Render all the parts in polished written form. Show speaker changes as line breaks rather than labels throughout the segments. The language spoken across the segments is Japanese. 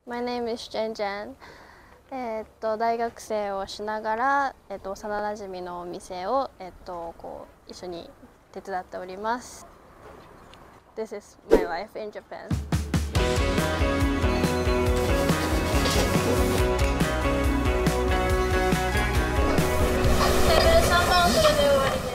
My name is Jen Jen. 大学生をしながら、幼馴染のお店を、一緒に手伝っております。This is my life in Japan. 3番それで終わりです。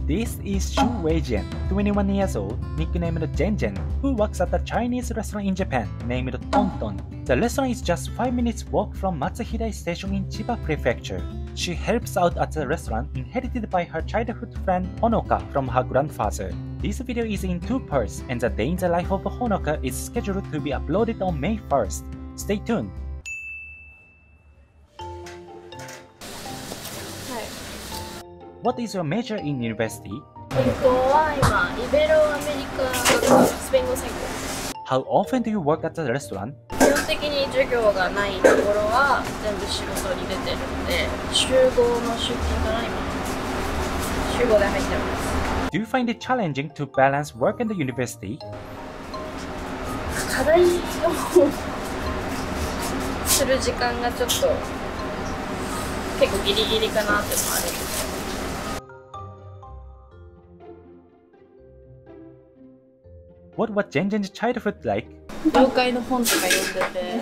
This is Shu Wei-jian, 21 years old, nicknamed Jen Jen, who works at a Chinese restaurant in Japan named Tonton. The restaurant is just 5 minutes walk from Matsuhira Station in Chiba Prefecture. She helps out at the restaurant inherited by her childhood friend Honoka from her grandfather. This video is in 2 parts, and the day in the life of Honoka is scheduled to be uploaded on May 1st. Stay tuned! What is your major in university?
専攻は今、イベロアメリカ学部スペイン語専攻。
How often do you work at the restaurant?
基本的に授業がないところは全部仕事に出てるので、週5の出勤かな今。週5で入ってます。
Do you find it challenging to balance work and the university?
課題をする時間がちょっと結構ギリギリかなっていうのもあるんです。
What was Jen Jen's childhood like?
妖怪の本とか読んでて、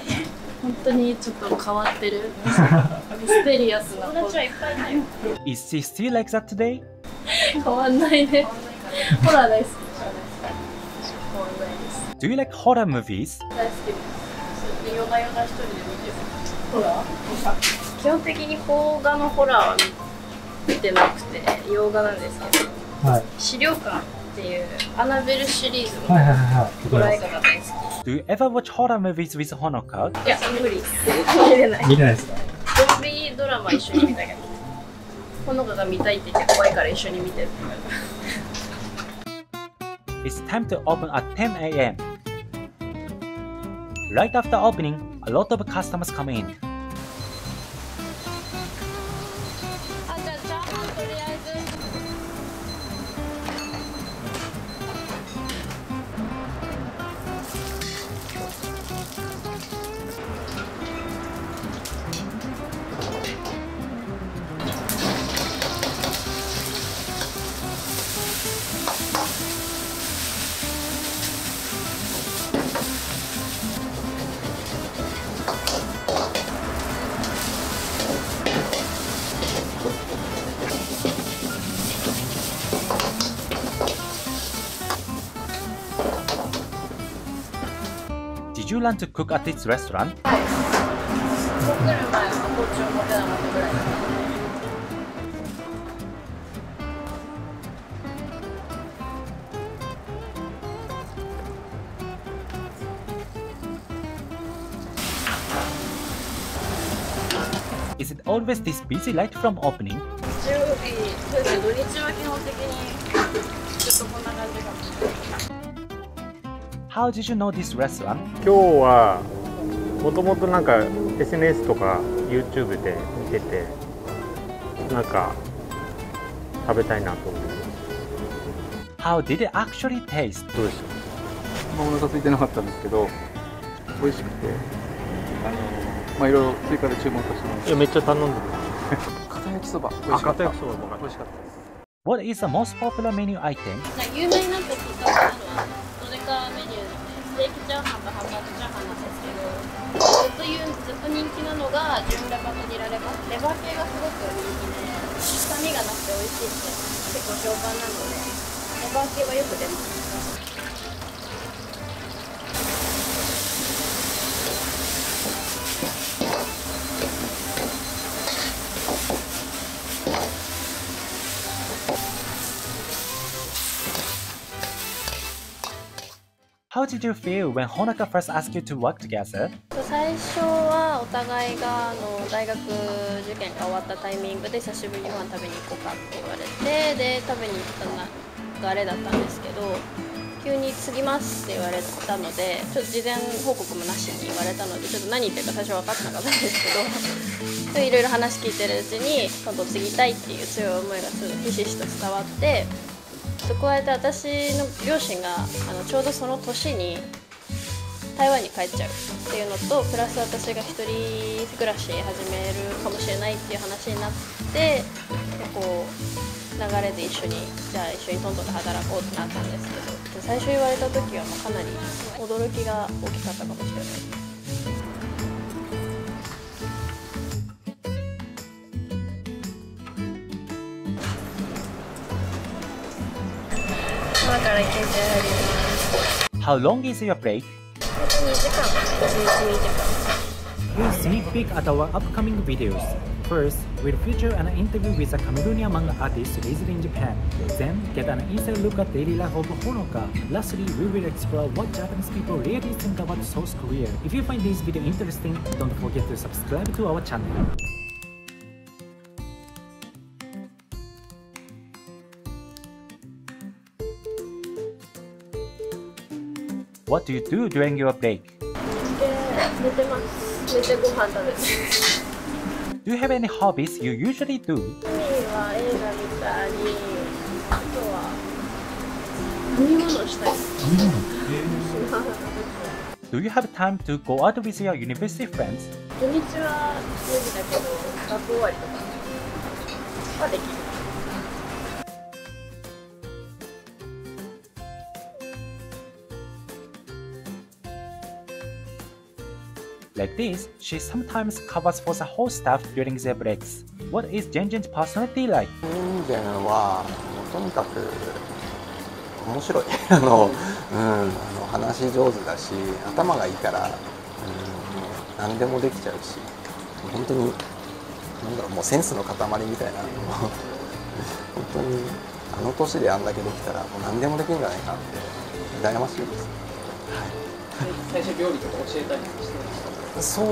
本当にちょっと変わってるミステリアスな本。友達はいっぱいいないよ。
Is she still like that today?
変わんないね。ホラー大好き。変わんないです。
Do you like horror movies?
大好きです。夜な夜な一人で見てる。ホラー？基本的に邦画のホラーは見てなくて、洋画なんですけど、はい、資料館っていうアナベルシリーズのホラー映画が大好き。
Do you ever watch horror movies with Honoka?
いや、無理。見れない。
見れないですか？
ゾンビドラマ一緒に見たけど、ほのかが見たいって言って怖いから一緒に見てって言われた。
It's time to open at 10 a.m. Right after opening, a lot of customers come in.
あ、じゃあチャーハンとりあえず。
Did you learn to cook at this restaurant?
はい。ここ来る前は包丁持てなかったぐらいだった。
Is it always this busy right from opening?
日曜日、そうですね、土日は基本的にちょっとこんな感じかもしれない。
How did you know this restaurant?
今日はもともとなんか SNS とか YouTube で見てて、なんか食べたいなと思って。
How did it actually taste?
どうでしょう？
お腹空いてなかったんですけど、美味しくて、いろいろ追加で注文させてもらいまし
いやめっちゃ頼んでる。
た。片焼きそば、美
あ、
味しかった。
片焼きそばうまかった。
美味しかったです。
What is the most popular menu item?
有名になったきっかけなのはどれかメニューでステーキチャーハンとハンバーグチャーハンなんですけど、ずっと人気なのが純レバとニラレバ。レバ系がすごく人気で、臭みがなくて美味しいって結構評判なので、レバ系はよく出ます。
How did you feel when Honoka first asked you to work together?
最初はお互いが大学受験が終わったタイミングで久しぶりにご飯食べに行こうかって言われて、で食べに行った流れだったんですけど、急に過ぎますって言われたので、ちょっと事前報告もなしに言われたので、ちょっと何言ってるか最初分かってなかったんですけどいろいろ話聞いてるうちに今度継ぎたいっていう強い思いがひしひしと伝わって、加えて私の両親がちょうどその年に台湾に帰っちゃうっていうのと、プラス私が一人暮らし始めるかもしれないっていう話になって、こう流れで一緒にじゃあ一緒にトントンで働こうってなったんですけど、最初言われた時はもうかなり驚きが大きかったかもしれないです。今から休憩入ります。
How long is your break?
2時間、1日2時間。
We'll sneak peek at our upcoming videos. First, we'll feature an interview with a Cameroonian manga artist raised in Japan. Then, get an inside look at daily life of Honoka. Lastly, we will explore what Japanese people really think about South Korea. If you find this video interesting, don't forget to subscribe to our channel. What do you do during your break?
寝てます。寝てご飯食べて。
Do you have any hobbies you usually do?
趣味は映画見たり、あとは飲み物したり。
Do you have time to go out with your university friends?
土日は無理だけど、学校終わりとかはできる。
Like this, she sometimes covers for the whole staff during their breaks. What is Jenjen's personality like?
ジェンはとにかく面白い話上手だし、頭がいいから、何でもできちゃうし、本当になんだろう、もうセンスの塊みたいな本当にあの年であんだけできたらもう何でもできるんじゃないかって羨ましいです。
最初料理とか教えたりしてました？
そう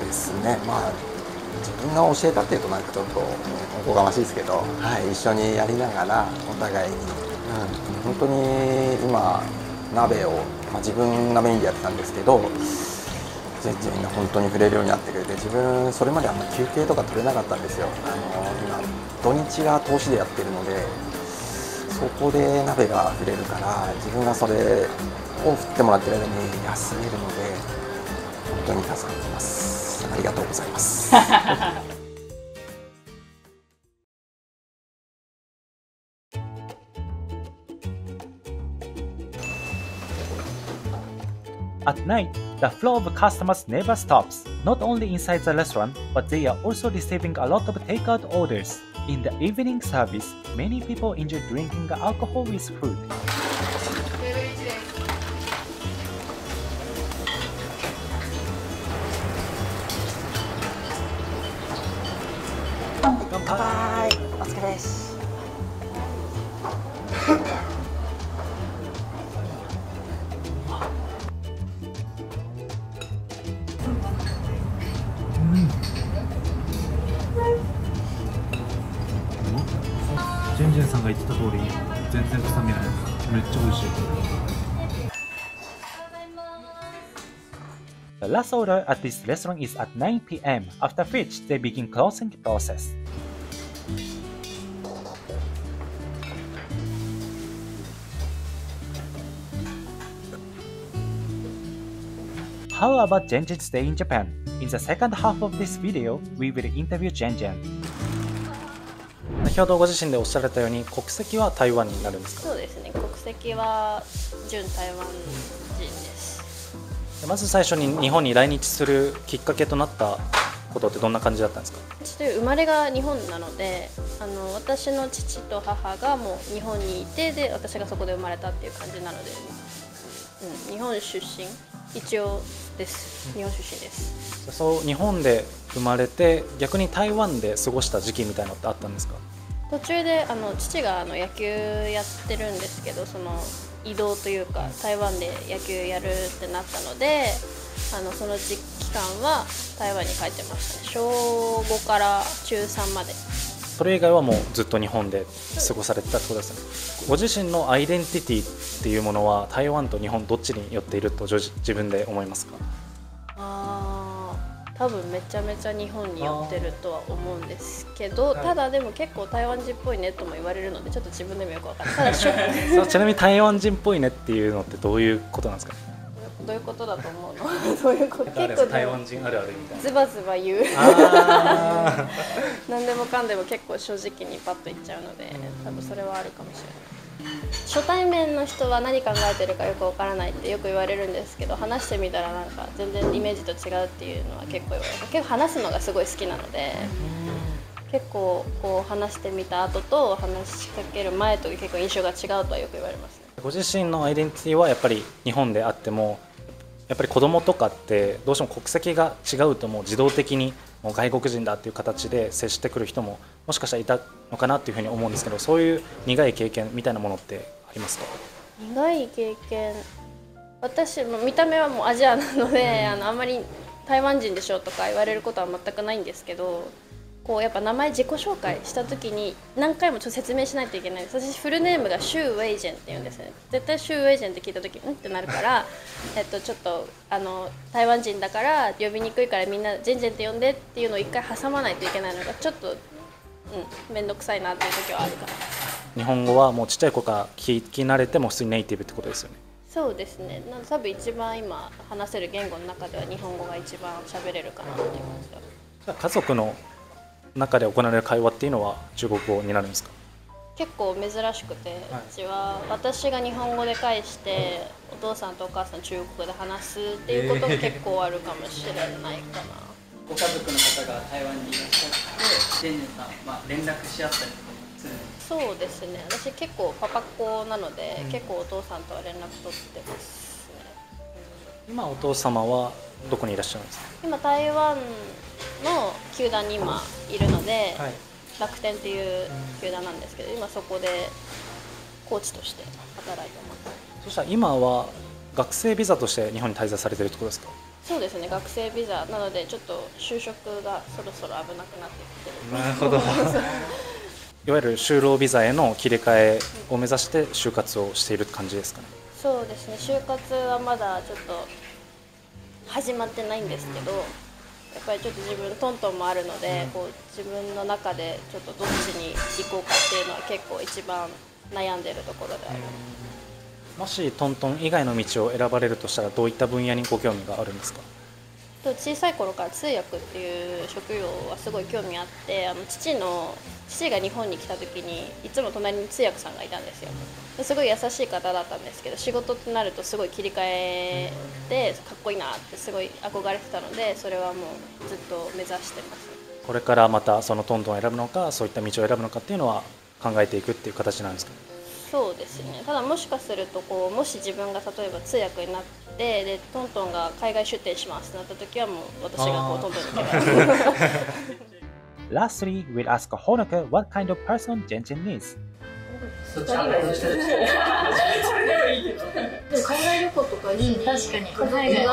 ですね、まあ自分が教えたっていうとなんかちょっとおこがましいですけど、はい、一緒にやりながらお互いに、本当に今鍋を、自分がメインでやってたんですけど、全然本当に触れるようになってくれて、自分それまであんま休憩とか取れなかったんですよ。今土日が投資でやってるので、そこで鍋が触れるから、自分がそれを振ってもらってる間に休めるので本当に助かってます。ありがとうございます。
At night, the flow of customers never stops. Not only inside the restaurant, but they are also receiving a lot of takeout orders. In the evening service, many people enjoy drinking alcohol with food.
Bye. お疲れです。
ジェンジェンさんが言ってた通り、全然臭みない。めっちゃ美味しい。The last order at this restaurant is at 9 p.m., after which they begin closing process. How about Jenjen's stay in Japan? In the second half of this video, we will interview Jenjen.
先ほどご自身でおっしゃられたように国籍は台湾になるんですか？
そうですね、国籍は純台湾人です。
まず最初に日本に来日するきっかけとなったことってどんな感じだったんですか？
生まれが日本なので、私の父と母がもう日本にいて、で私がそこで生まれたっていう感じなので、日本出身一応です。日本出身です。
そう日本で生まれて逆に台湾で過ごした時期みたいなのってあったんですか？
途中で父が野球やってるんですけど、その移動というか台湾で野球やるってなったので、その期間は台湾に帰ってましたね。小5から中3まで。
それ以外はもうずっと日本で過ごされてたってことですね。ご自身のアイデンティティっていうものは台湾と日本どっちに寄っていると自分で思いますか？
多分めちゃめちゃ日本に寄ってるとは思うんですけど、ただでも結構台湾人っぽいねとも言われるのでちょっと自分でもよく分からない。ただ
そうちなみに台湾人っぽいねっていうのってどういうことなんですか？
どういうことだと思うの？どういうこと？結構
台湾人あるあるみたいな。
ズバズバ言う。何でもかんでも結構正直にパッと言っちゃうので、多分それはあるかもしれない。初対面の人は何考えてるかよくわからないってよく言われるんですけど、話してみたらなんか全然イメージと違うっていうのは結構言われる。結構話すのがすごい好きなので、結構こう話してみた後と話しかける前と結構印象が違うとはよく言われますね。
ご自身のアイデンティティはやっぱり日本であっても、やっぱり子供とかってどうしても国籍が違うともう自動的にもう外国人だっていう形で接してくる人ももしかしたらいたのかなっていうふうに思うんですけど、そういう苦い経験みたいなものってありますか？
苦い経験、私見た目はもうアジアなので、あんまり台湾人でしょとか言われることは全くないんですけど、こうやっぱ名前自己紹介した時に何回もちょっと説明しないといけないです。私フルネームがシュウ・ウェイジェンって言うんですね。絶対シュウ・ウェイジェンって聞いた時ってなるからちょっと台湾人だから呼びにくいからみんなジェンジェンって呼んでっていうのを一回挟まないといけないのがちょっと面倒くさいなっていう時はあるかな。
日本語はもうちっちゃい子から聞き慣れても普通にネイティブってことですよね。
そうですね。多分一番今話せる言語の中では日本語が一番喋れるかなっていう感じだ。
じゃあ家族の中で行われる会話っていうのは中国語になるんですか？
結構珍しくて、うちは私が日本語で返してお父さんとお母さん中国語で話すっていうことが結構あるかもしれないかな。
ご家族の方が台湾にいらっしゃって、ジェンジェンさん、連絡し合ったりとかするんですか？
そうですね。私結構パパっ子なので、結構お父さんとは連絡取ってますね。
今お父様はどこにいらっしゃるんですか？
今台湾の球団に今いるので、楽天っていう球団なんですけど、今そこでコーチとして働いてます。
そしたら今は学生ビザとして日本に滞在されてるってことですか？
そうですね、学生ビザなのでちょっと就職がそろそろ危なくなってきてる。
なるほどいわゆる就労ビザへの切り替えを目指して就活をしている感じですかね？
そうですね、就活はまだちょっと始まってないんですけど、やっぱりちょっと自分トントンもあるので、こう自分の中でちょっとどっちに行こうかっていうのは結構一番悩んでるところであります。
もしトントン以外の道を選ばれるとしたらどういった分野にご興味があるんですか？
小さい頃から通訳っていう職業はすごい興味あって、父が日本に来た時にいつも隣に通訳さんがいたんですよ。すごい優しい方だったんですけど、仕事ってなるとすごい切り替えてかっこいいなってすごい憧れてたので、それはもうずっと目指してます。
これからまたそのトントンを選ぶのかそういった道を選ぶのかっていうのは考えていくっていう形なんですか？
そうですね。ただもしかするともし自分が例えば通訳になってでトントンが海外出店しますってなった時はもう私がトントンに行けば
Lastly, we'll ask Honoka what kind of person Jenjen is.
海外旅行とか一緒に
確かに
海外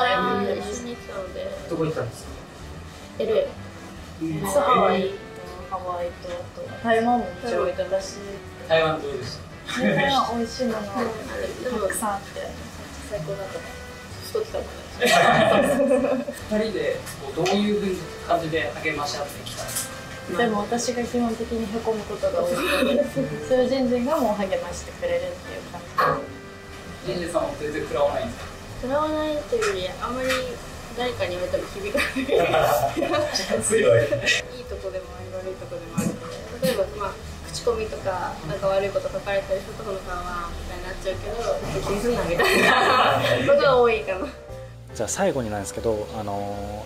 一緒に行ったので、
どこ行ったんですか？
LA、
ハワイと台湾ももちろん行ったし、
台湾どうでした？
台湾美味しいものがたくさんあって
最高だったね。太ってたもんね。
2人でどういう感じで励まし合ってきたんですか？
でも私が基本的にへこむことが多いので、それをジェンジェンがもう励ましてくれるっていう感じで。
ジェンジェンさんも全然食らわないんですか？
食らわないというよりあんまり誰かに言われても響かない
強い。
いいとこでもあり悪いとこでもあるので、例えば口コミとかなんか悪いこと書かれたりするとこのさんはみたいになっちゃうけど、気にすんなみたいなことが多いかな。
じゃあ最後になんですけど、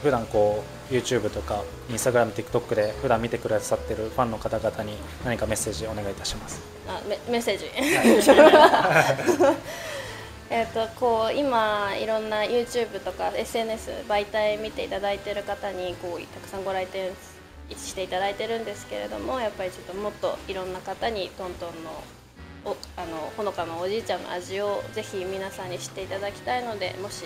普段こう YouTube とか Instagram、TikTok で普段見てくださってるファンの方々に何かメッセージお願いいたします。
メッセージこう今いろんな YouTube とか SNS 媒体見ていただいている方にたくさんご来店していただいてるんですけれども、やっぱりちょっともっといろんな方にトントンのほのかのおじいちゃんの味をぜひ皆さんに知っていただきたいので、もし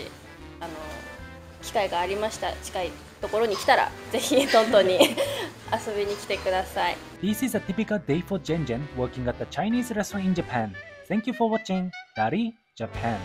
機会がありましたら、近いところに来たらぜひトントンに遊びに来てください。
This is a typical day for Jen Jen working at a Chinese restaurant in Japan. Thank you for watching Dari Japan.